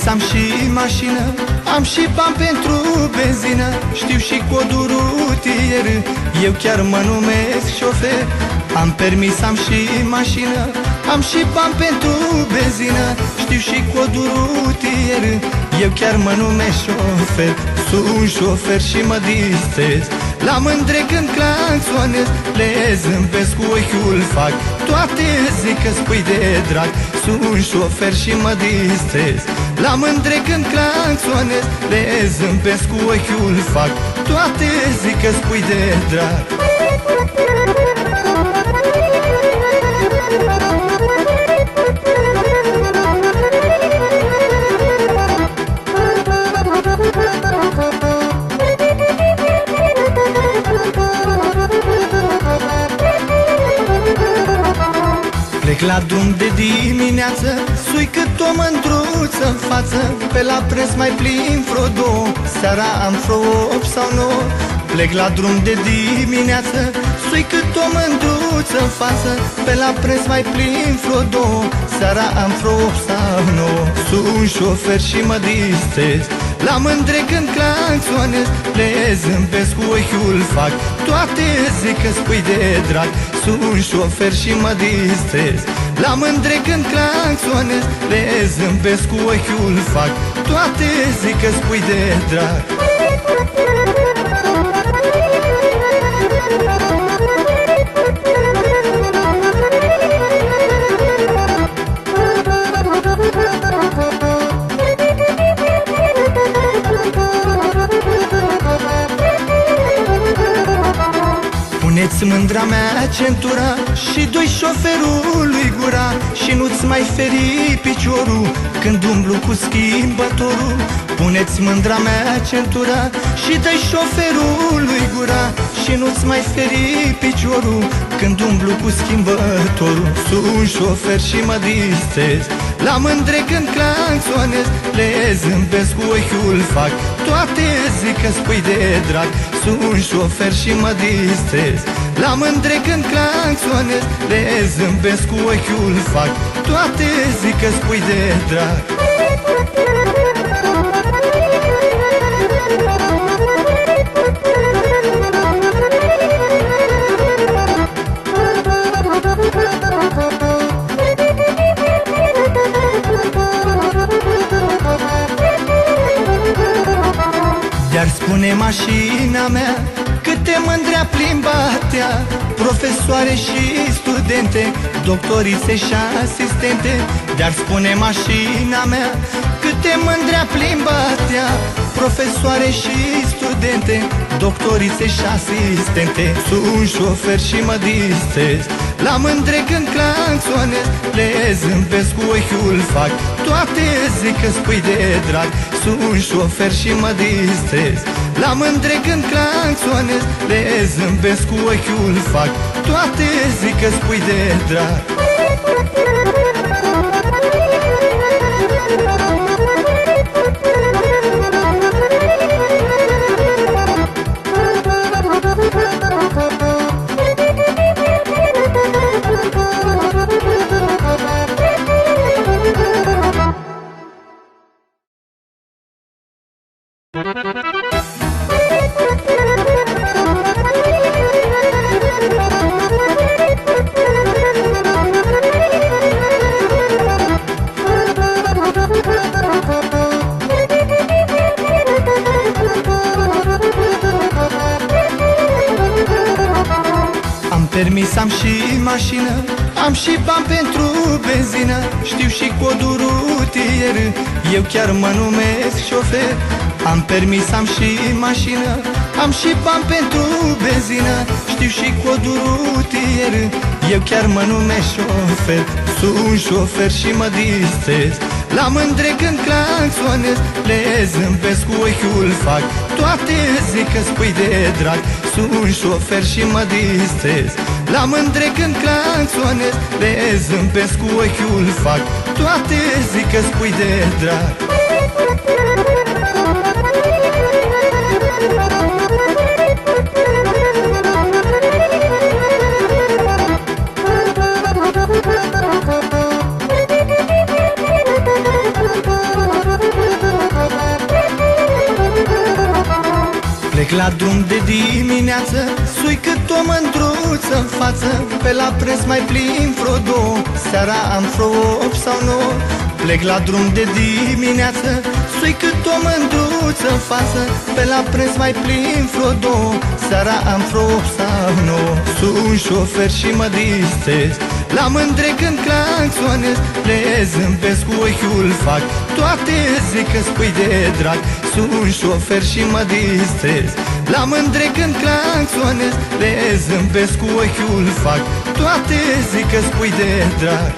am și mașină, am și bani pentru benzină, știu și codul rutier, eu chiar mă numesc șofer. Am permis, am și mașină, am și bani pentru benzină, știu și codul rutier, eu chiar mă numesc șofer. Sunt șofer și mă distrez, la mândre când claxonez, le zâmbesc cu ochiul fac, toate zic că spui de drag. Sunt șofer și mă distrez, la mândre când claxonez, le zâmbesc cu ochiul fac, toate zic că spui de drag. Plec la drum de dimineață, sui cât o mândruță în față, pe la preț mai plin vreo două, seara am vreo 8 sau 9. Plec la drum de dimineață, sui cât o mândruță în față, pe la preț mai plin vreo două, seara am vreo 8 sau 9. Sunt șofer și mă distrez, la mândre când claxonez, le zâmbesc cu ochiul fac, toate zic că spui de drag. Sunt șofer și mă distrez, la mândre când claxonez, le zâmbesc cu ochiul fac, toate zic că spui de drag. Puneți mândra mea centura și doi șoferului gura, și nu-ți mai feri piciorul când umblu cu schimbătorul. Puneți mândra mea centura și dă-i șoferului gura, și nu-ți mai feri piciorul când umblu cu schimbătorul. Sunt șofer și mă distrez, la mândre când claxonez, le zâmbesc cu ochiul fac, toate zic că spui de drag. Sunt șofer și mă distrez, la mândre când claxonez, le zâmbesc cu ochiul fac, toate zic că spui de drag. Iar spune mașina mea câte mândrea plimbatea, profesoare și studente, doctorițe și asistente. Dar spune mașina mea câte mândrea plimbatea, profesoare și studente, doctorițe și asistente. Sunt șofer și mă distrez, la mândre când claxonez, le zâmbesc cu ochiul fac, toate zic că spui de drag. Sunt șofer și mă distrez, la mândre când claxonez, le zâmbesc cu ochiul fac, toate zic că spui de drag. Permis, am și mașină, am și bani pentru benzină, știu și codul rutier, eu chiar mă numesc șofer. Am permis, am și mașină, am și bani pentru benzină, știu și codul rutier, eu chiar mă numesc șofer. Sunt șofer și mă distrez, la mândre când claxonez, le zâmbesc cu ochiul fac, toate zic că spui de drag. Sunt șofer și mă distrez, la mândre când claxonez, le zâmbesc cu ochiul fac, toate zic că spui de drag. Plec la drum de dimineață, sui cât o mândruță în față. Pe la preț mai plin vreo două, seara am vreo 8 sau 9. Plec la drum de dimineață, sui cât o mândruță în față. Pe la preț mai plin vreo două, seara am vreo 8 sau 9. Sun șofer și mă distrez, la mândre când claxonez. Le zâmbesc cu ochiul, fac toate zic că spui de drag. Sun șofer și mă distrez, la mândre când claxonez. Le zâmbesc cu ochiul, fac toate zic că spui de drag.